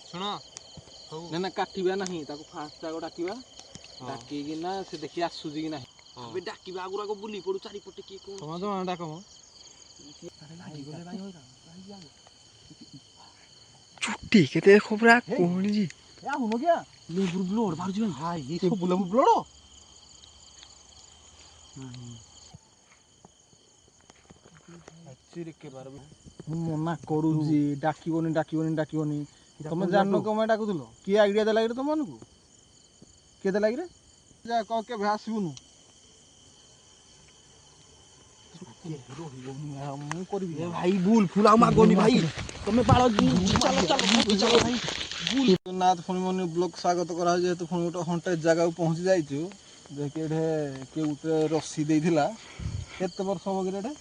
ଶୁଣ ନା ନା କାଟିବା ନାହିଁ ତାକୁ ଫାଷ୍ଟ ଆଗ ଡାକିବା ଡାକିକି ନା ସେ ଦେଖି ଆସୁଛି କି ନାହିଁ ଏବେ ଡାକିବା ଆଗରୁ ଆଗ ବୁଲି ପଡୁ ଚାରିପଟେ କିଏ କଣ ତମେ ଡାକମ ଚୁଟି କେତେ ଦେଖ ପୁରା କଣିଛି ଆହୁନ କିଆ ଲେମ୍ବୁରୁ ବ୍ଲଡ ବାହାରୁଛି ଭାଇ ଏ ସବୁ ଲେମ୍ବୁ ବ୍ଲଡ ମୁଁ ମନା କରୁଛି ଡାକିବନି ତମେ ଜାଣିନ କଣ ପାଇଁ ଡାକୁଥିଲ କିଏ ଆଇଡିଆ ଦେଲା କି ତମମାନଙ୍କୁ କିଏ ଦେଲା କି ଯା କହ କେବେ ଆସିବୁନୁ ମୁଁ କରିବି ଭାଇ ବୁଲ ଫୁଲ ଆଉ ମାଗନି ଭାଇ ତମେ ପାଳ ନାଥ ପୁଣି ମନେ ବ୍ଲକ ସ୍ୱାଗତ କରାହଉଛି ଯେହେତୁ ପୁଣି ଗୋଟେ ହଣ୍ଟେଜ ଜାଗାକୁ ପହଞ୍ଚି ଯାଇଛୁ ଦେଖି ଏଠି କିଏ ଗୋଟେ ରସି ଦେଇଥିଲା କେତେ ବର୍ଷ ହବ କି ଏଠି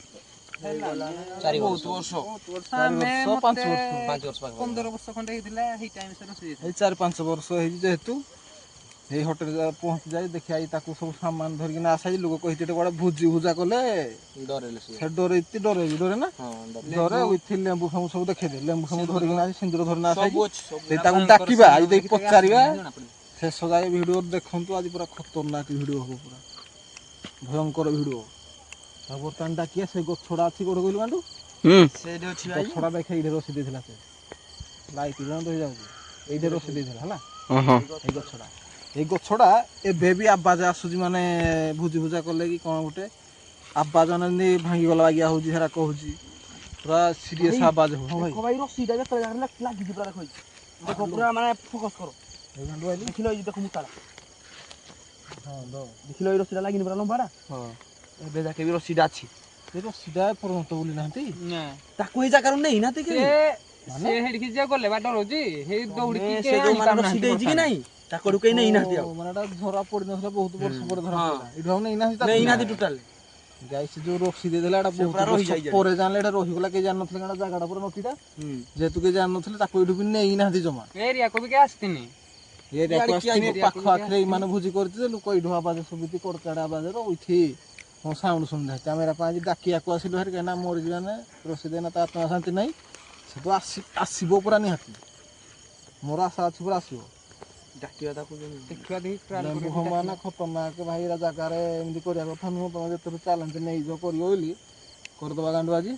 4 ବର୍ଷ 15 ବର୍ଷ ଖଣ୍ଡେ ହେଇଥିଲା ଏଇ 4-5 ବର୍ଷ ହେଇଛି ଯେହେତୁ ଏଇ ହୋଟେଲ ପହଞ୍ଚି ଯାଇ ଦେଖିଆ ତାକୁ ସବୁ ସାମାନ ଧରିକି ନା ଆସାଇ ଲୋକ କହିଥିଲେ କୁଆଡେ ଭୋଜି ଭୁଜା କଲେ ସେ ଡରେ ନା ଡରେ ଉଇଥି ଲେମ୍ବୁ ଫେମ୍ବୁ ସବୁ ଦେଖେଇଦେ ଲେମ୍ବୁ ଫେମ୍ବୁ ଧରିକି ନା ସିନ୍ଦୁର ଧରିକି ଆସାଇ ତାକୁ ଡାକିବା ଆଜି ଦେଇକି ପଚାରିବା ଶେଷ ଯାଏ ଭିଡିଓ ଦେଖନ୍ତୁ ଆଜି ପୁରା ଖତରନାକ ଭିଡିଓ ହବ ପୁରା ଭୟଙ୍କର ଭିଡିଓ ଆଉ ବର୍ତ୍ତମାନ ଡାକିଆ ସେ ଗଛଟା ଅଛି କୋଉଠି କହିଲୁ ବାଣ୍ଡୁ ସେଇଠି ଅଛି ଭାଇ ଗଛଟା ଦେଖେ ଏଇଠି ରସି ଦେଇଥିଲା ସେ ଲାଇଟ୍ ବନ୍ଦ ହେଇଯାଉଛି ଏଇଠି ରସି ଦେଇଥିଲା ହେଲା ଏଇ ଗଛଟା ଏବେ ବି ଆବାଜ ଆସୁଛି ମାନେ ଭୋଜି ଭୁଜା କଲେ କି କଣ ଗୋଟେ ଆବାଜ ମାନେ ଭାଙ୍ଗିଗଲା ବାଗିଆ ହଉଛି ହେରା କହୁଛି ପୁରା ସିରିୟସ୍ ଆବାଜ ହଉଛି ଭାଇ ରସିଟା ଯେତେବେଳେ ଲାଗିଛି ପୁରା ଦେଖ ପୁରା ମାନେ ଫୋକସ୍ କର ଦେଖିଲ ଏଇ ଦେଖ ମୁତାଲା ଦେଖିଲ ଏଇ ରସିଟା ଲାଗିନି ପୁରା ଲମ୍ବାଟା ଏବେ ଯାକେ ବି ରସିଟା ଅଛି ଏ ରସିଟା ପର୍ଯ୍ୟନ୍ତ ବୁଲି ନାହାନ୍ତି ତାକୁ ଏଇ ଜାଗାରୁ ନେଇନାହାନ୍ତି କି ସେ ହେଡିକି ଯିଏ ଗଲେ ବା ଡରୁଛି ହେଇ ଦୌଡ଼ିକି ସେ ଯୋଉ ମାନେ ରସି ଦେଇଛି କି ନାହିଁ ତାକୁ କେହି ନେଇନାହାନ୍ତି ଆଉ ମାନେ ଏଟା ଧରା ପଡ଼ିନଥିଲା ବହୁତ ବର୍ଷ ପରେ ଧରା ପଡ଼ିଲା ଏଇଠୁ ଆଉ ନେଇନାହାନ୍ତି ଟୋଟାଲି ଗାଇସ୍ ଯୋଉ ରସି ଦେଇଦେଲା ଏଟା ବହୁତ ବର୍ଷ ପରେ ଜାଣିଲେ ଏଟା ରହିଗଲା କେହି ଜାଣିନଥିଲେ କାରଣ ଜାଗାଟା ପୁରା ନଥିଟା ଯେହେତୁ କେହି ଜାଣିନଥିଲେ ତାକୁ ଏଇଠୁ ବି ନେଇନାହାନ୍ତି ଜମା ଏରିଆକୁ ବି କେହି ଆସିଥିନି ପାଖ ଆଖରେ ଏଇମାନେ ଭୋଜି କରିଥିଲେ ଲୋକ ଏଇଠୁ ଆବାଜ ଶୁଭୁଛି କଡ଼କାଡ଼ ଆବାଜର ଉଇଥି ମୋ ସାଉଣ୍ଡ ଶୁଣିନାହାନ୍ତି ଆମେ ଏରା ପାଇଁ ଡାକିବାକୁ ଆସିଲୁ ହେରି କାହିଁକିନା ମରିଯିବାନେ ରୋଷେଇ ଦେଇନା ତା ଆତ୍ମା ଶାନ୍ତି ନାହିଁ ସେ ତ ଆସିବ ପୁରା ନିହାତି ମୋର ଆଶା ଅଛି ପୁରା ଆସିବ ଡାକିବା ତାକୁ ଲେମ୍ବୁ ଫେମ୍ବୁ ନା ଖତରନାକ ଭାଇ ଏରା ଜାଗାରେ ଏମିତି କରିବା କଥା ନୁହଁ ତମେ ଯେତେବେଳେ ଚ୍ୟାଲେଞ୍ଜ ନେଇଯିବ କରିବ ବୋଲି କରିଦେବା ଗାଣ୍ଡୁ ଆଜି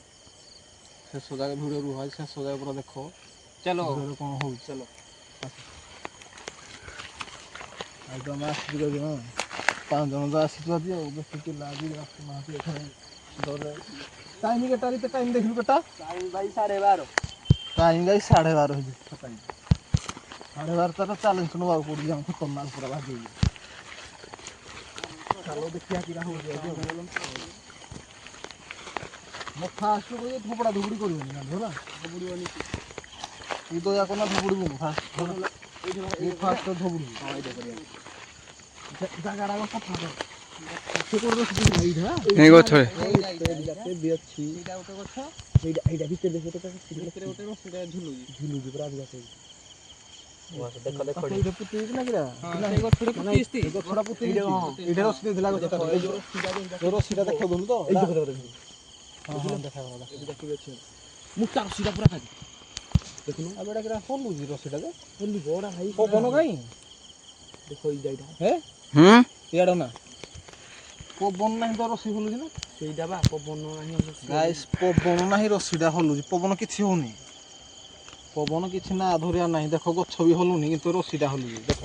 ଶେଷ ଜାଗା ଭିଡ଼ିଓ ରୁହ ଶେଷ ଜାଗା ପୁରା ଦେଖ ଚାଲ କ'ଣ ହଉଛି ଚାଲ ଆଉ ତମେ ଆସିଛୁ କେତେ ଜଣ 5 ଜଣ ତ ଆସିଛୁ ଆଜି ଆଉ ବେଶୀ ପିଲା ଆଜି ଆସୁନାହାନ୍ତି ଏଠାରେ ଡରେ ଟାଇମ୍ କେତେଟା କେତେ ଟାଇମ୍ ଦେଖିଲୁ କେଟା ଭାଇ 12:30 ଟାଇମ୍ ଭାଇ 12:30 ହେଇଛି 12:30 ଚ୍ୟାଲେଞ୍ଜ ନେବାକୁ ପଡ଼ୁଛି ଆମ ଖତରନାକ ପୁରା ଭାଗିକି ଚାଲ ଦେଖିବା କିରା ହେଉଛି ମୋ ଫାଷ୍ଟ ଧୋବଡ଼ା ଧୋବଡ଼ି କରିବନି ହେଲା ଧୋବଡ଼ିବନି ତୁ ତ ଯାକ ନା ଧୋବଡ଼ିବୁନି ଫାଷ୍ଟ ଧୋବଡ଼ି ଜାଗାଟା ସଫା କର ସେ କୋଉଠି ରଖିଛି ଏଇଟା এই গছরে ବି ଅଛି ଏଇଟା ଗୋଟେ ଗଛ ଏଇଟା ଭିତରେ ଗୋଟେ ରସିଟା ଝୁଲୁଛି ପୁରା ଆଜି ଗାଛ ଦେଖ ଦେଖ ଏଇଟା ପୁତି ହେଇଛି ନା କିରା ସେଇ ଗଛଟା ପୁତି ହେଇଛି ଗଛଟା ପୁତି ହେଇଛି ଏଇଟା ରସି ଦେଇଥିଲା ଗଛଟା ଯୋଉ ରସିଟା ଦେଖାଉଥିଲୁ ତ ହଁ ହଁ ଦେଖାଗଲା ଦେଖିବି ଅଛି ମୁଟା ରସିଟା ପୁରା ଖାଲି ଦେଖୁନୁ ଆଉ ଏଇଟା କିରା ହଲୁଛି ରସିଟା ଯେ ହଲୁଛି ବଡ଼ା ଭାଇ ପବନ କାଇଁ ଦେଖ ଏଇ ଯାଇଟା ଇଆଡ଼ ନା ପବନ ନାହିଁ ତ ରସି ହଲୁଛି ନା ସେଇଟା ବା ପବନ ନାହିଁ ଗାଇସ୍ ପବନ ନାହିଁ ରସିଟା ହଲୁଛି ପବନ କିଛି ହଉନି ପବନ କିଛି ନା ଧରିବା ନାହିଁ ଦେଖ ଗଛ ବି ହଲୁନି କିନ୍ତୁ ରସିଟା ହଲୁଛି ଦେଖ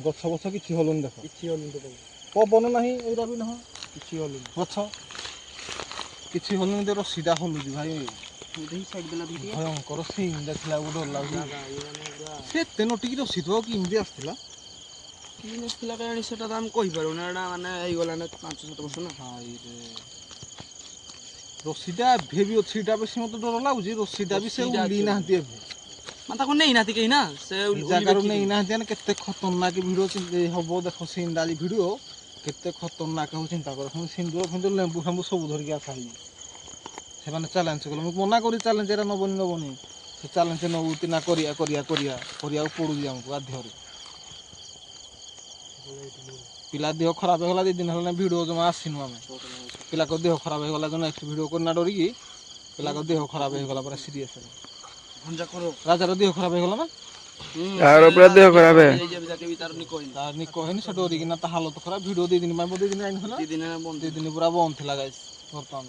ଗଛ ଗଛ କିଛି ହଲୁନି ଦେଖ କିଛି ହଲୁନି ପବନ ନାହିଁ ଏଇଟା ବି ନାହିଁ କିଛି ହଲୁନି ଗଛ କିଛି ହଲୁନି ତ ରସିଟା ହଲୁଛି ଭାଇ ଭୟଙ୍କର ସିନ୍ ଦେଖିଲା ଡର ଲାଗୁଛି ସେ ଏତେ ନଟିକି ରସିଥିବ କି ଏମିତି ଆସିଥିଲା କି ନଥିଲା କାରଣ ସେଟା ତ ଆମେ କହିପାରୁନା ଏଇଟା ମାନେ ହେଇଗଲାଣି 5-7 ବର୍ଷ ନା ରସିଟା ଏବେ ବି ଅଛି ଏଇଟା ବେଶୀ ମତେ ଡର ଲାଗୁଛି ରସିଟା ବି ସେ ଉଲି ନାହାନ୍ତି ଏବେ ମାନେ ତାକୁ ନେଇନାହାନ୍ତି କେହି ନା ସେ ଜାଗାରୁ ନେଇନାହାନ୍ତି ମାନେ କେତେ ଖତରନାକ ଭିଡ଼ିଓ ହବ ଦେଖ ସିନ୍ଟା ଆଜି ଭିଡ଼ିଓ କେତେ ଖତରନାକ ହବ ଚିନ୍ତା କର ପୁଣି ସିନ୍ଦୁର ଫିନ୍ଦୁର ଲେମ୍ବୁ ଫେମ୍ବୁ ସବୁ ଧରିକି ଆସା ହେଇଛି ସେମାନେ ଚ୍ୟାଲେଞ୍ଜ କଲେ ମୁଁ ମନା କରି ଚ୍ୟାଲେଞ୍ଜ ଏରା ନବନି ସେ ଚ୍ୟାଲେଞ୍ଜ ନେଉଛି ନା କରିବାକୁ ପଡ଼ୁଛି ଆମକୁ ବାଧ୍ୟରେ ପିଲା ଦେହ ଖରାପ ହେଇଗଲା 2 ଦିନ ହେଲାଣି ଭିଡ଼ିଓ ଜମା ଆସିନୁ ଆମେ ପିଲାଙ୍କ ଦେହ ଖରାପ ହେଇଗଲା ନେକ୍ସଟ ଭିଡ଼ିଓ କରିନା ଡରିକି ପିଲାଙ୍କ ଦେହ ଖରାପ ହେଇଗଲା ପୁରା ସିରିୟସ୍ ରାଜାର ଦେହ ଖରାପ ହେଇଗଲା ନା ତାର ପୁରା ଦେହ ଖରାପ ତାର ନିକ ହେଇନି ସେ ଡରିକିନା ତା ହାଲତ ଖରାପ ଭିଡ଼ିଓ 2 ଦିନ ପାଇଁ 2 ଦିନ ଯାଇନଥିଲା 2 ଦିନ ପୁରା ବନ୍ଦ ଥିଲା ଗାଇସ୍ ବର୍ତ୍ତମାନ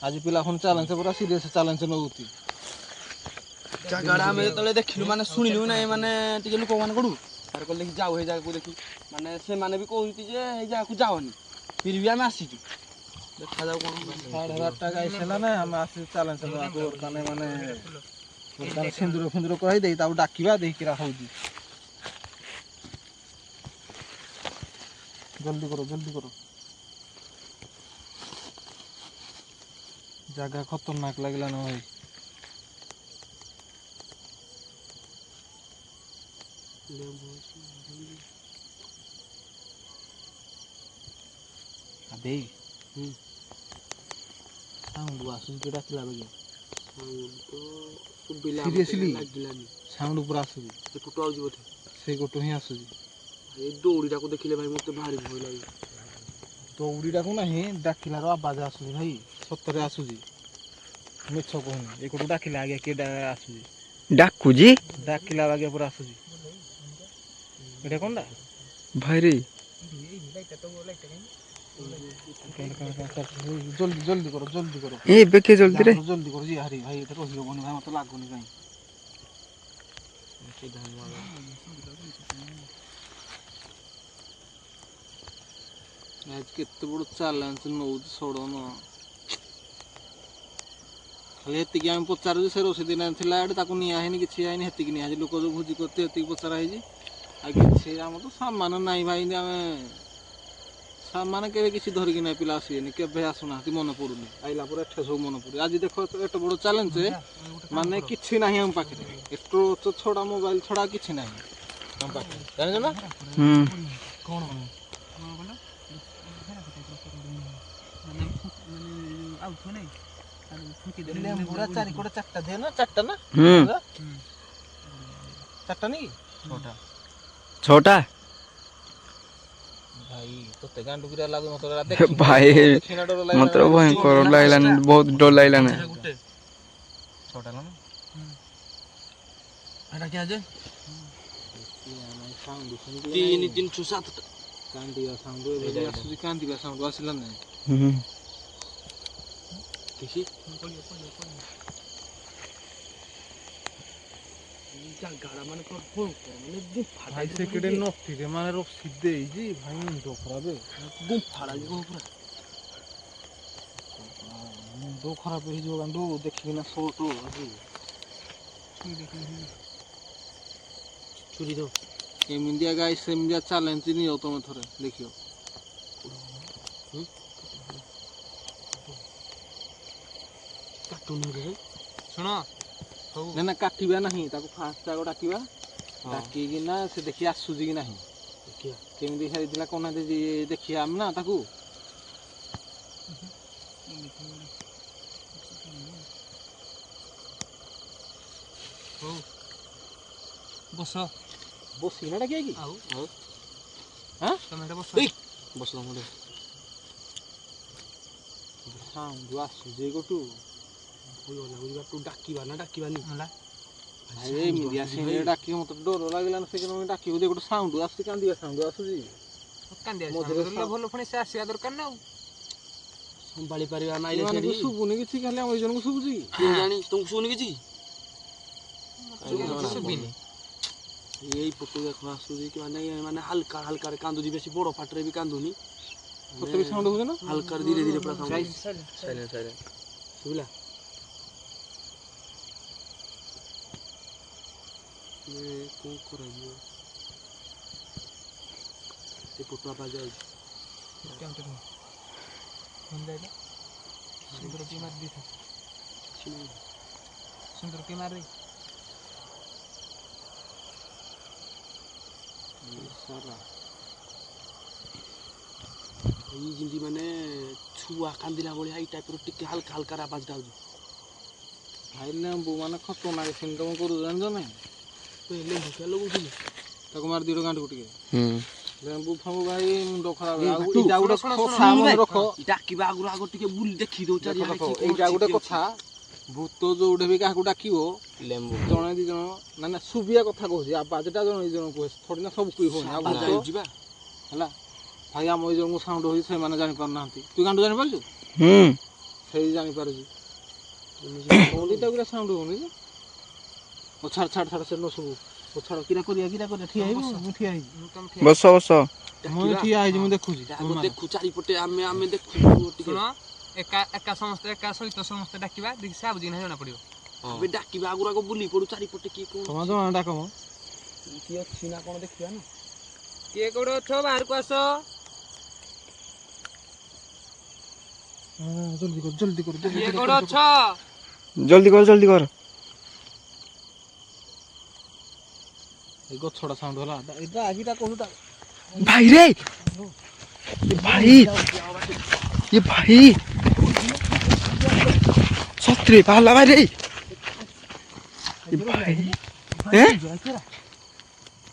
ଆଜି ପିଲା ପୁଣି ଚ୍ୟାଲେଞ୍ଜ ପୁରା ସିରିୟସ୍ ଚ୍ୟାଲେଞ୍ଜ ନଉତି ଜାଗାଟା ଆମେ ଯେତେବେଳେ ଦେଖିଲୁ ମାନେ ଶୁଣିଲୁ ନାଇଁ ମାନେ ଟିକେ ଲୋକମାନେ କଡ଼ୁ ତାର କହିଲେ ଦେଖି ଯାଉ ହେଇ ଜାଗାକୁ ଦେଖି ମାନେ ସେମାନେ ବି କହୁଛନ୍ତି ଯେ ଏଇ ଜାଗାକୁ ଯାଅନି ଫିର୍ ବି ଆମେ ଆସିଛୁ ଦେଖାଯାଉ କ'ଣ 11:30 ଗାଇସ୍ ହେଲା ନା ଆମେ ଆସି ଚ୍ୟାଲେଞ୍ଜ ନବାକୁ ବର୍ତ୍ତମାନ ମାନେ ବର୍ତ୍ତମାନ ସିନ୍ଦୁର ଫିନ୍ଦୁର କହି ଦେଇ ତାକୁ ଡାକିବା ଦେଇକିରା ହଉଛି ଜଲ୍ଦି କର ଜାଗା ଖତରନାକ ଲାଗିଲା ନା ଭାଇ ଦେଇ ସାଉଣ୍ଡ ଆସୁଛି କି ଡାକିଲା ବେগে ସିରିୟସଲି ସାଉଣ୍ଡ ପୁରା ଆସୁଛି ଏପଟୁ ଆଉଛି ବୋଧେ ସେଇ ଗୋଟୁ ହିଁ ଆସୁଛି ଏଇ ଦୌଡ଼ିଟାକୁ ଦେଖିଲେ ଭାଇ ମୋତେ ଭାରି ଭୟ ଲାଗେ ଦୌଡ଼ିଟାକୁ ନାହିଁ ଡାକିଲାର ଆବାଜ ଆସୁଛି ଭାଇ ସତରେ ଆସୁଛି ମିଛ କହୁନି ଏଇ ଗୋଟୁ ଡାକିଲା ଆଜ୍ଞା କିଏ ଆସୁଛି ଡାକୁଛି ଡାକିଲା ବାଗିଆ ପୁରା ଆସୁଛି ଏଇଟା କଣଟା ଭାଇରେ ଜଲ୍ଦି କର ଏବେ କେ ଜଲ୍ଦି ରେ ଜଲ୍ଦି କର ହାରି ଭାଇ ଏଠି ରହିହବନି ଭାଇ ମତେ ଲାଗୁନି କାଇଁ କେତେ ବଡ଼ ଚ୍ୟାଲେଞ୍ଜ ନଉଛି ସଡ଼ନ ଖାଲି ହେତିକି ଆମେ ପଚାରୁଛୁ ସେ ରୋଷେଇ ଦିନ ଥିଲା ଏଠି ତାକୁ ନିଆ ହେଇନି କିଛି ହେଇନି ହେତିକି ନିଆ ହେଇଛି ଲୋକ ଯୋଉ ଭୋଜି କରତେ ହେତିକି ପଚରା ହେଇଛି ଆଉ କିଛି ଆମର ତ ସାମାନ ନାହିଁ ଭାଇ ଆମେ ସାମାନ କେବେ କିଛି ଧରିକି ନାହିଁ ପିଲା ଆସିବେନି କେବେ ଆସୁନାହାନ୍ତି ମନେ ପଡ଼ୁନି ଆଇଲା ପରେ ଏଠି ସବୁ ମନେ ପଡ଼ୁଛି ଆଜି ଦେଖ ଏତେ ବଡ଼ ଚ୍ୟାଲେଞ୍ଜ ମାନେ କିଛି ନାହିଁ ଆମ ପାଖରେ ଟର୍ଚ୍ଚ ଛଡ଼ା ମୋବାଇଲ ଛଡ଼ା କିଛି ନାହିଁ ଆମ ପାଖରେ ଜାଣିଛ ନା କ'ଣ ଲେମ୍ବୁରା 4 କୋଡେ 4ଟା ଦିଅ ନା 4ଟା ନା 4ଟା ନି 6ଟା ଭାଇ ତତେ ଗାଣ୍ଡୁ କିରା ଲାଗୁ ମତେ ଭାଇ ମତେ ଭୟଙ୍କର ଲାଗିଲାନି ବହୁତ ଡର ଲାଗିଲାନି 6ଟା ନା ଏଇଟା କିଆ ଯେ ସାଉଣ୍ଡ 3 3 6 7ଟା କାନ୍ଦିବା ସାଉଣ୍ଡ ଏବେ ଆସୁଛି କାନ୍ଦିବା ସାଉଣ୍ଡ ଆସିଲା ନାହିଁ ଦେଖି ଜାଗାଟା ମାନେ ଭାଇ ସେ କେଡ଼େ ନଥିରେ ମାନେ ରସି ଦେଇଛି ଭାଇ ମୁଣ୍ଡ ଖରାପ ଗୁମ୍ଫାଟା ପୁରା ମୁଣ୍ଡ ଖରାପ ହେଇଯିବ ଗାଣ୍ଡୁ ଦେଖିକିନା ସୋଟ ଆଜି ଛୁରୀ ଦଉ ଏମିତିଆ ଗାଈ ସେମିତିଆ ଚ୍ୟାଲେଞ୍ଜ ନିଅ ତମେ ଥରେ ଦେଖିବ କାଟୁନି ଶୁଣ ନା ନା କାଟିବା ନାହିଁ ତାକୁ ଫାଷ୍ଟ ଆଗ ଡାକିବା ଡାକିକିନା ସେ ଦେଖି ଆସୁଛି କି ନାହିଁ କେମିତି ହେଇଥିଲା କ'ଣ ଦେଖିବା ଆମେ ନା ତାକୁ ବସ ବସିକିନା ଡାକିବା କି ଆଉ ତମେ ଏଠି ବସ ବସ ତମେ ସାଉଣ୍ଡ ଆସୁଛି ଗୋଟୁ ତୁ ଡାକିବା ନା ଡାକିବାନି ଏମିତି ଆସିକି ଡାକିବ ମତେ ଡର ଲାଗିଲାନି ସେ ଡାକିବ ଗୋଟେ ସାଉଣ୍ଡ ଆସୁଛି କାନ୍ଦିବା ସାଉଣ୍ଡ ଆସୁଛି ଭଲ ପୁଣି ସେ ଆସିବା ଦରକାର ନା ଆଉ ସମ୍ଭାଳି ପାରିବା ନାଇଁ ଶୁଭୁନି କିଛି ଖାଲି ଆମ ଜଣକୁ ଶୁଭୁଛି ଜାଣି ତମକୁ ଶୁଭୁନି କିଛି ଶୁଭିନି ଏଇ ଫଟୋ ଦେଖ ଆସୁଛି କି ମାନେ ମାନେ ହାଲକା ହାଲକାରେ କାନ୍ଦୁଛି ବେଶୀ ବଡ଼ ପାଟିରେ ବି କାନ୍ଦୁନି ତତେ ବି ସାଉଣ୍ଡ ହଉଛି ନା ହାଲକାରେ ଧୀରେ ଧୀରେ ପୁରା ଶୁଭିଲା କ'ଣ କରାଯିବ ଏ ଫଟୋ ଆବାଜ ଯାଉଛି ସୁନ୍ଦର କି ମାରି ଦେଇଥା ସୁନ୍ଦର କି ମାରି ସାରା ଏଇ ଯେମିତି ମାନେ ଛୁଆ କାନ୍ଦିଲା ଭଳିଆ ଏଇ ଟାଇପ୍ର ଟିକେ ହାଲକା ହାଲକାରେ ଆବାଜଟା ଆଉଛି ଭାଇ ଲେମ୍ବୁ ମାନେ ଖତରନାକ ସେମିତି ତମେ କରୁଛ ଜାଣିଛ ନାହିଁ ଲେମ୍ବୁ କିଆ ଲଗାଉଥିଲି ତାକୁ ମାରି ଦିଅ ଗାଣ୍ଡକୁ ଟିକେ ଲେମ୍ବୁ ଫେମ୍ବୁ ଭାଇ ମୁଣ୍ଡ ଖରାପ ଏଇ ଆଉ ବାଟୁ, ଏଇଟା ଗୋଟେ ଶୁଣ, କଥା ଶୁଣ, ମନେ ରଖ ଡାକିବା ଆଗରୁ ଆଗ ଟିକେ ବୁଲି ଦେଖି ଦଉ ଚାରିଆଡେ ଦେଖ, କିଏ କଣ ଏଇଟା ଅଛି, ଗୋଟେ କିଏ ଅଛି। କଥା ଭୂତ ଯୋଉଠି ବି କାହାକୁ ଡାକିବ ଲେମ୍ବୁ ଜଣେ ଦି ଜଣ ନା ଶୁଭିଆ କଥା କହୁଛି ଆବାଜଟା ଜଣେ ଦି ଜଣ କୁହେ ଥୋଡ଼ି ନା ସବୁ କୁହି ହଉନି ଆଉ ବାଜା ଭୂତ ଯିବା ହେଲା ଭାଇ ଆମ ଏଇ ଜଣଙ୍କୁ ସାଉଣ୍ଡ ହଉଛି ସେମାନେ ଜାଣିପାରୁନାହାନ୍ତି ତୁ କାଣ୍ଡୁ ଜାଣିପାରୁଛୁ ହୁଁ ସେଇ ଜାଣିପାରୁଛି ଦିଟା ପୁରା ସାଉଣ୍ଡ ହଉନି ଯେ ଓ ଛାଡ଼ ଛାଡ଼ ଛାଡ଼ ସେ ନ ସବୁ ଓ ଛାଡ଼ କିରା କରିବା ଠିଆ ହେଇବୁ ମୁଁ ଠିଆ ହେଇଛି ତମେ ଠିଆ ବସ ବସ ମୁଁ ଠିଆ ହେଇଛି ମୁଁ ଦେଖୁଛି ଆଗ ଦେଖୁ ଚାରିପଟେ ଆମେ ଦେଖୁ ଟିକେ ଶୁଣ ଏକା ସମସ୍ତେ ଏକା ସହିତ ସମସ୍ତେ ଡାକିବା ଦେଖି ସେ ଆବୁଛି ନା ଜଣା ପଡିବ। ଏବେ ଡାକିବା ଆଗରୁ ଆଗ ବୁଲି ପଡୁ ଚାରିପଟେ କିଏ କଣ ତମେ ଅଛି। ଜଣ ଡାକ ମ କିଏ ଅଛି ନା କଣ ଦେଖିବା ନା କିଏ କୋଉଠି ଅଛ ବାହାରକୁ ଆସ। ଜଲ୍ଦି କର ଜଲ୍ଦି କର ଜଲ୍ଦି କିଏ କର, କୋଉଠି ଜଲ୍ଦି ଅଛ? କର। ଜଲ୍ଦି କର ଜଲ୍ଦି କର ଏଇ ଗଛଟା ସାଉଣ୍ଡ ହେଲା ଏଇଟା ଆଜିଟା କହୁଟା ଭାଇ ରେ ଭାଇ ये भाई सत्रे पाला भाई रे ये भाई हैं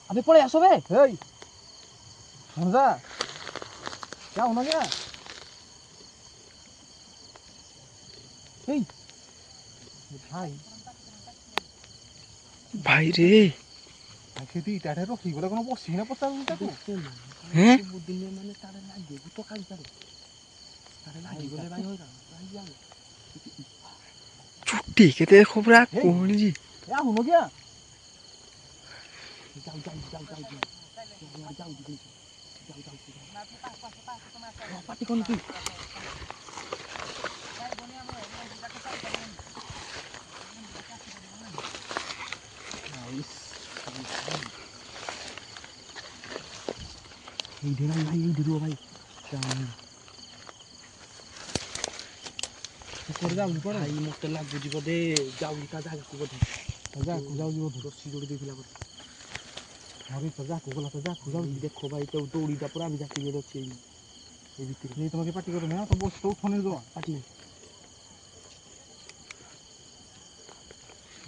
अबे पळे आसो बे हेय हमजा क्या होना क्या हेय भाई भाई रे खेती इटाटे रखी गले कोन बसी ना पता ताको हैं ଦିନେ ମାନେ ତାର ଲାଗେ ଭୂତ କାଳି ତାର ଲାଗି ଗଲେ ଭାଇ ହଇରାଣ ଭାଇ ଯାଉ छुट्टी केते खबरा कोन जी क्या होनो क्या ଯାଉ ଯାଉ ଯାଉ ଯାଉ ଯାଉ ପାଟି କଣ ତୁ ଏଇଠି ଭାଇ ଭାଇ ଏଇଠି ରୁହ ଭାଇ कर जाऊ पर ଭାଇ ମତେ ଲାଗୁଛି ବୋଧେ ଯାଉଛି ତା ଜାଗାକୁ ବୋଧେ जाऊ जाऊ बोध ରସି ଯୋଡ଼ି ଦେଇଥିଲା ବୋଧେ अरे तजा को गला तजा को जाऊ ଦେଖ ଭାଇ ତ ଦୌଡ଼ିଟା ପୁରା ଆମେ ଜାତି ଅଛି ଏଇ ଭିତରେ ये तुम्हें पार्टी करो ना तो बस तो फोन दो ପାଟି